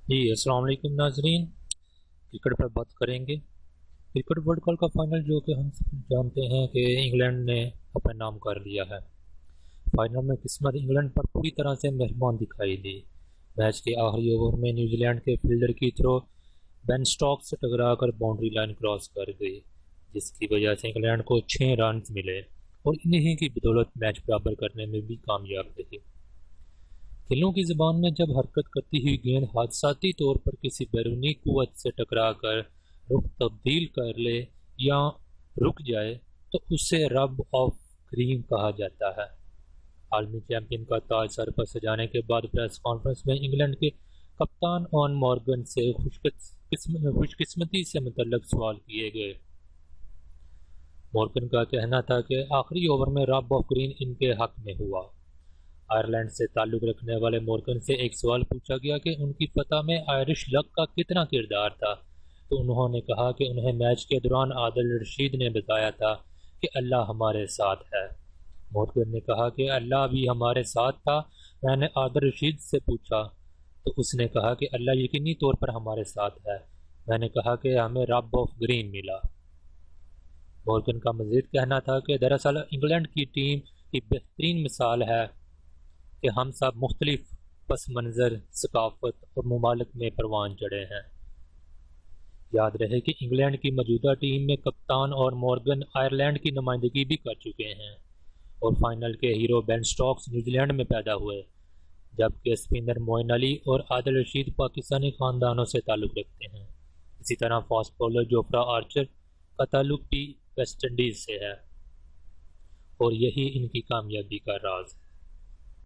جی السلام علیکم ناظرین، کرکٹ پر بات کریں گے۔ کرکٹ ورلڈ کپ کا فائنل جو کہ ہم سب جانتے ہیں کہ انگلینڈ نے اپنا نام کر لیا ہے۔ فائنل میں قسمت انگلینڈ پر پوری طرح سے مہربان دکھائی دی۔ میچ کے آخری اوور میں نیوزی لینڈ کے فیلڈر کی تھرو بین سٹوکس سے ٹکرا کر باؤنڈری لائن کراس کر گئی، جس کی وجہ سے انگلینڈ کو 6 رنز ملے اور انہی کی بدولت میچ برابر کرنے میں بھی کامیاب رہی۔ کھیلوں کی زبان میں جب حرکت کرتی ہوئی گیند حادثاتی طور پر کسی بیرونی قوت سے ٹکرا کر رخ تبدیل کر لے یا رک جائے تو اسے رب آف گرین کہا جاتا ہے۔ عالمی چیمپئن کا تاج سر پر سجانے کے بعد پریس کانفرنس میں انگلینڈ کے کپتان آن مورگن سے خوش قسمتی سے متعلق سوال کیے گئے۔ مورگن کا کہنا تھا کہ آخری اوور میں رب آف گرین ان کے حق میں ہوا۔ آئرلینڈ سے تعلق رکھنے والے مورگن سے ایک سوال پوچھا گیا کہ ان کی فتح میں آئرش لک کا کتنا کردار تھا، تو انہوں نے کہا کہ انہیں میچ کے دوران عادل رشید نے بتایا تھا کہ اللہ ہمارے ساتھ ہے۔ مورگن نے کہا کہ اللہ بھی ہمارے ساتھ تھا۔ میں نے عادل رشید سے پوچھا تو اس نے کہا کہ اللہ یقینی طور پر ہمارے ساتھ ہے۔ میں نے کہا کہ ہمیں رب آف گرین ملا۔ مورگن کا مزید کہنا تھا کہ دراصل انگلینڈ کی ٹیم کی بہترین مثال ہے کہ ہم سب مختلف پس منظر، ثقافت اور ممالک میں پروان چڑھے ہیں۔ یاد رہے کہ انگلینڈ کی موجودہ ٹیم میں کپتان اور مورگن آئرلینڈ کی نمائندگی بھی کر چکے ہیں اور فائنل کے ہیرو بین سٹوکس نیوزی لینڈ میں پیدا ہوئے، جبکہ اسپنر معین علی اور عادل رشید پاکستانی خاندانوں سے تعلق رکھتے ہیں۔ اسی طرح فاسٹ بولر جوفرا آرچر کا تعلق بھی ویسٹ انڈیز سے ہے اور یہی ان کی کامیابی کا راز ہے۔